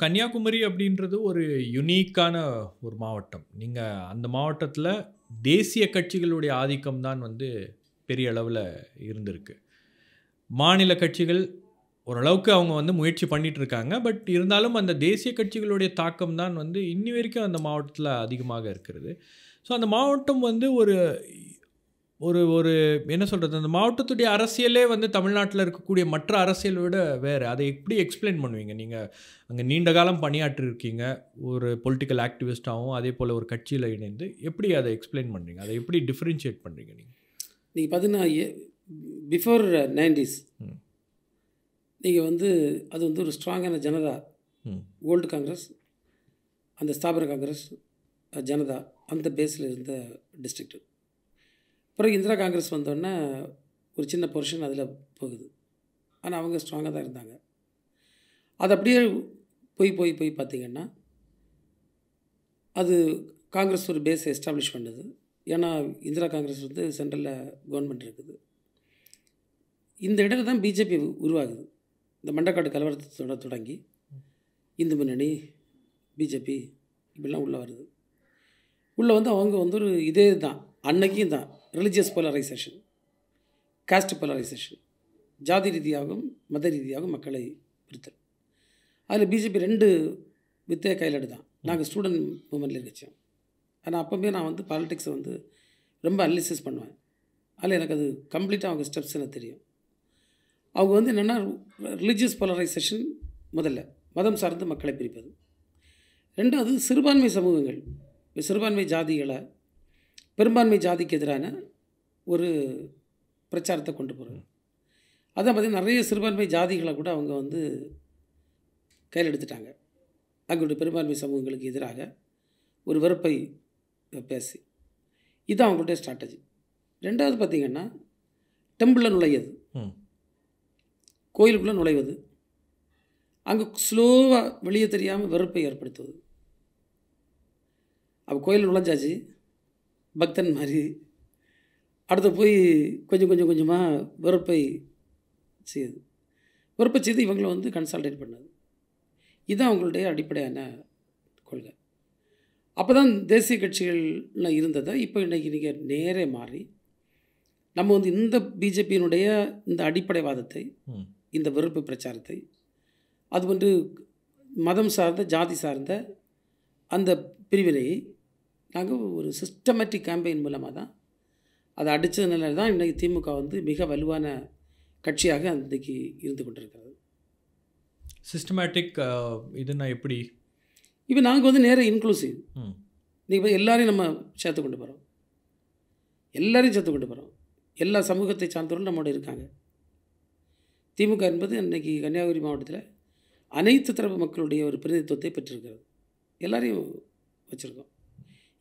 கன்னியாகுமரி அப்படின்றது ஒரு யுனிக்கான ஒரு மாவட்டம். நீங்க அந்த மாவட்டத்தில தேசிய கட்சிகளுடைய ஆதிக்கம் தான் வந்து பெரிய அளவுல இருந்திருக்கு. மாநில கட்சிகள் ஓரளவுக்கு அவங்க வந்து முயற்சி பண்ணிட்டு இருக்காங்க. பட் இருந்தாலும் அந்த தேசிய கட்சிகளுடைய தாக்கம் தான் வந்து இன்னி வரைக்கும் அந்த மாவட்டத்தில அதிகமாக இருக்கிறது. ஸோ அந்த மாவட்டம் வந்து ஒரு ஒரு ஒரு என்ன சொல்றது? அந்த மாவட்டத்துடைய அரசியலே வந்து தமிழ்நாட்டில இருக்கக்கூடிய மற்ற அரசியல விட வேற. அதை எப்படி எக்ஸ்ப்ளைன் பண்ணுவீங்க? நீங்க அங்க நீண்ட காலம் பணியாற்றியிருக்கீங்க. ஒரு பொலிட்டிக்கல் ஆக்டிவிஸ்ட்டாவும், அதேபோல ஒரு கட்சியில இணைந்து எப்படி அத எக்ஸ்ப்ளைன் பண்றீங்க? அதை எப்படி டிஃபரன்ஷியேட் பண்றீங்க நீங்க? நீங்க பார்த்தீங்கன்னா, பிஃபோர் 90s ம். நீங்க வந்து அது வந்து ஒரு ஸ்ட்ராங்கான ஜனதா, ம். ஓல்டு காங்கிரஸ், அந்த ஸ்தாபன காங்கிரஸ், ஜனதா அந்த பேஸில் இருந்த டிஸ்ட்ரிக்ட். பிறகு இந்திரா காங்கிரஸ் வந்தோடனே ஒரு சின்ன போர்ஷன் அதில் போகுது. ஆனால் அவங்க ஸ்ட்ராங்காக தான் இருந்தாங்க. அது அப்படியே போய் போய் போய் பார்த்தீங்கன்னா, அது காங்கிரஸ் ஒரு பேஸை எஸ்டாப்ளிஷ் பண்ணுது. ஏன்னா இந்திரா காங்கிரஸ் வந்து சென்ட்ரலில் கவர்மெண்ட் இருக்குது. இந்த இடத்துல தான் பிஜேபி உருவாகுது. இந்த மண்டக்காடு கலவரத்தோட தொடங்கி இந்து முன்னணி, பிஜேபி இப்படிலாம் உள்ளே வருது. உள்ளே வந்து அவங்க வந்து ஒரு இதே தான் அன்னைக்கும் தான் ரிலிஜியஸ் போலரைசேஷன், காஸ்ட் போலரைசேஷன், ஜாதி ரீதியாகவும் மத ரீதியாகவும் மக்களை பிரித்தல். அதில் பிஜேபி 2 வித்தைய கையில் தான். நாங்கள் ஸ்டூடெண்ட் மூமெண்ட்டில் இருக்கோம். ஆனால் அப்போவே நான் வந்து பாலிடிக்ஸை வந்து ரொம்ப அனலிசிஸ் பண்ணுவேன். அதில் எனக்கு அது கம்ப்ளீட்டாக அவங்க ஸ்டெப்ஸ் எனக்கு தெரியும். அவங்க வந்து என்னென்னா ரிலிஜியஸ் போலரைசேஷன் முதல்ல மதம் சார்ந்து மக்களை பிரிப்பது. 2வது சிறுபான்மை சமூகங்கள், சிறுபான்மை ஜாதிகளை பெரும்பான்மை ஜாதிக்கு எதிரான ஒரு பிரச்சாரத்தை கொண்டு போகிறது. அதான் பார்த்திங்கன்னா நிறைய சிறுபான்மை ஜாதிகளை கூட அவங்க வந்து கையில் எடுத்துட்டாங்க. அவங்களுடைய பெரும்பான்மை சமூகங்களுக்கு எதிராக ஒரு வெறுப்பை பேசி, இது அவங்களுடைய ஸ்ட்ராட்டஜி. 2வது பார்த்திங்கன்னா டெம்பிளில் நுழையிறது, கோயிலுக்குள்ளே நுழைவது, அங்கே ஸ்லோவாக வெளியே தெரியாமல் வெறுப்பை ஏற்படுத்துவது. அப்போ கோயில் நுழைஞ்சாச்சு பக்தன் மாதிரி, அடுத்து போய் கொஞ்சம் கொஞ்சம் கொஞ்சமாக வெறுப்பை செய்யுது. வெறுப்பை செய்து இவங்களை வந்து கன்சால்டேட் பண்ணது. இதுதான் அவங்களுடைய அடிப்படையான கொள்கை. அப்போ தான் தேசிய கட்சிகளில் இருந்ததை இப்போ இன்றைக்கி நீங்கள் நேரே மாறி நம்ம வந்து இந்த பிஜேபியினுடைய இந்த அடிப்படைவாதத்தை, இந்த வெறுப்பு பிரச்சாரத்தை, அது வந்து மதம் சார்ந்த ஜாதி சார்ந்த அந்த பிரிவினையை நாங்கள் ஒரு சிஸ்டமேட்டிக் கேம்பெயின் மூலமாக தான் அதை அடித்ததுனால தான் இன்றைக்கி திமுக வந்து மிக வலுவான கட்சியாக அன்றைக்கி இருந்து கொண்டிருக்கிறது. சிஸ்டமேட்டிக் இதுனா எப்படி? இப்போ நாங்கள் வந்து நேர இன்க்ளூசிவ். நீங்கள் எல்லாரையும் நம்ம சேர்த்து கொண்டு போகிறோம், எல்லாரையும் சேர்த்து கொண்டு போகிறோம். எல்லா சமூகத்தை சார்ந்தவர்களும் நம்மளோட இருக்காங்க. திமுக என்பது இன்றைக்கி கன்னியாகுமரி மாவட்டத்தில் அனைத்து தரப்பு மக்களுடைய ஒரு பிரதிநிதித்துவத்தை பெற்றிருக்கிறது. எல்லாரையும் வச்சுருக்கோம்.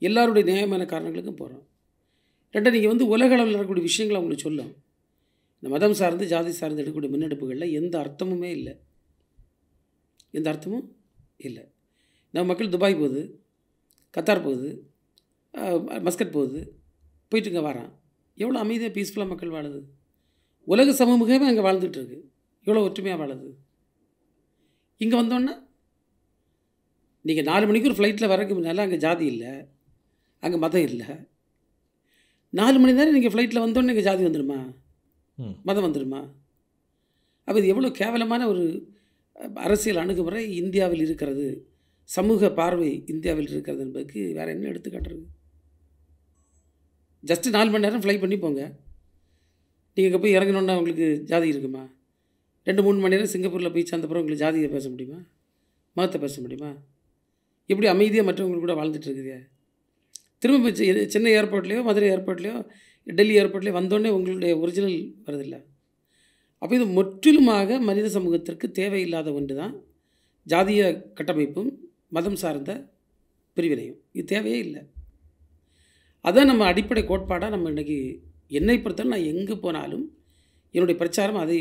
எல்லாருடைய நியாயமான காரணங்களுக்கும் போகிறோம். 2 நீங்கள் வந்து உலக அளவில் நடக்கக்கூடிய விஷயங்களை அவங்களுக்கு சொல்லும். இந்த மதம் சார்ந்து ஜாதி சார்ந்து எடுக்கக்கூடிய முன்னெடுப்புகளில் எந்த அர்த்தமுமே இல்லை, எந்த அர்த்தமும் இல்லை. நம்ம மக்கள் துபாய் போகுது, கத்தார் போகுது, மஸ்கட் போகுது, போயிட்டு இங்கே வரான். எவ்வளோ அமைதியாக பீஸ்ஃபுல்லாக மக்கள் வாழுது. உலக சமூகமே அங்கே வாழ்ந்துட்டுருக்கு, எவ்வளோ ஒற்றுமையாக வாழுது. இங்கே வந்தோன்னா நீங்கள் 4 மணிக்கு ஒரு ஃப்ளைட்டில் வரக்கு முன்னால் அங்கே ஜாதி இல்லை, அங்கே மதம் இல்லை. 4 மணி நேரம் நீங்கள் ஃப்ளைட்டில் வந்தோன்னே இங்கே ஜாதி வந்துடுமா, மதம் வந்துடுமா? அப்போ இது எவ்வளோ கேவலமான ஒரு அரசியல் அணுகுமுறை இந்தியாவில் இருக்கிறது, சமூக பார்வை இந்தியாவில் இருக்கிறது என்பதுக்கு வேறு என்ன எடுத்துக்காட்டுறது? ஜஸ்ட்டு 4 மணி நேரம் ஃப்ளை பண்ணி போங்க. நீங்கள் இங்கே போய் இறங்கணுன்னா உங்களுக்கு ஜாதி இருக்குமா? 2-3 மணி நேரம் சிங்கப்பூரில் போய் சேர்ந்தப்புறம் உங்களுக்கு ஜாதியை பேச முடியுமா, மதத்தை பேச முடியுமா? எப்படி அமைதியாக மற்றவங்களுக்கு கூட வாழ்ந்துட்டு இருக்குதுங்க. திரும்ப சென்னை ஏர்போர்ட்லேயோ மதுரை ஏர்போர்ட்லேயோ டெல்லி ஏர்போர்ட்லேயோ வந்தோடனே உங்களுடைய ஒரிஜினல் வருதில்லை. அப்போ இது முற்றிலுமாக மனித சமூகத்திற்கு தேவையில்லாத ஒன்று தான் ஜாதிய கட்டமைப்பும் மதம் சார்ந்த பிரிவினையும். இது தேவையே இல்லை. அதான் நம்ம அடிப்படை கோட்பாடாக நம்ம இன்றைக்கி என்னை பொறுத்தவரை நான் எங்கே போனாலும் என்னுடைய பிரச்சாரம் அதை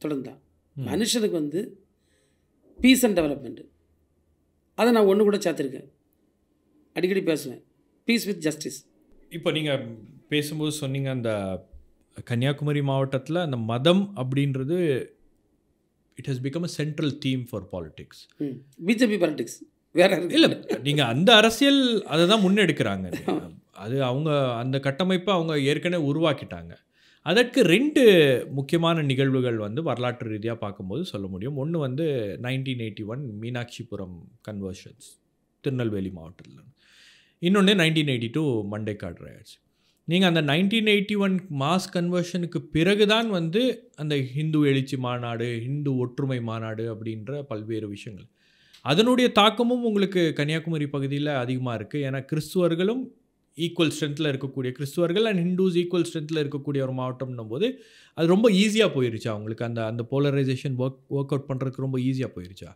தொடர்ந்தான். மனுஷனுக்கு வந்து பீஸ் அண்ட் டெவலப்மெண்ட்டு, அதை நான் ஒன்று கூட சேர்த்துருக்கேன், அடிக்கடி பேசுவேன். Peace with justice. இப்போ நீங்கள் பேசும்போது சொன்னீங்க அந்த கன்னியாகுமரி மாவட்டத்தில் அந்த மதம் அப்படின்றது it has become a central theme for politics. BJP politics வேற இருக்கு. இல்லை, நீங்கள் அந்த அரசியல் அதை தான் முன்னெடுக்கிறாங்க. அது அவங்க அந்த கட்டமைப்பை அவங்க ஏற்கனவே உருவாக்கிட்டாங்க. அதற்கு 2 முக்கியமான நிகழ்வுகள் வந்து வரலாற்று ரீதியாக பார்க்கும்போது சொல்ல முடியும். ஒன்று வந்து 1981 மீனாட்சிபுரம் கன்வர்ஷன்ஸ் திருநெல்வேலி மாவட்டத்தில். இன்னொன்று 1982 மண்டைக்காடு ரயாட்ஸ். நீங்கள் அந்த 1981 மாஸ் கன்வர்ஷனுக்கு பிறகு தான் வந்து அந்த ஹிந்து எழுச்சி மாநாடு, ஹிந்து ஒற்றுமை மாநாடு அப்படின்ற பல்வேறு விஷயங்கள். அதனுடைய தாக்கமும் உங்களுக்கு கன்னியாகுமரி பகுதியில் அதிகமாக இருக்குது. ஏன்னா கிறிஸ்துவர்களும் ஈக்குவல் ஸ்ட்ரென்த்தில் இருக்கக்கூடிய கிறிஸ்துவர்கள் அண்ட் ஹிந்துஸ் ஈக்குவல் ஸ்ட்ரென்த்தில் இருக்கக்கூடிய ஒரு மாவட்டம்னும் போது அது ரொம்ப ஈஸியாக போயிருச்சா அவங்களுக்கு? அந்த போலரைசேஷன் ஒர்க் அவுட் பண்ணுறதுக்கு ரொம்ப ஈஸியாக போயிருச்சா?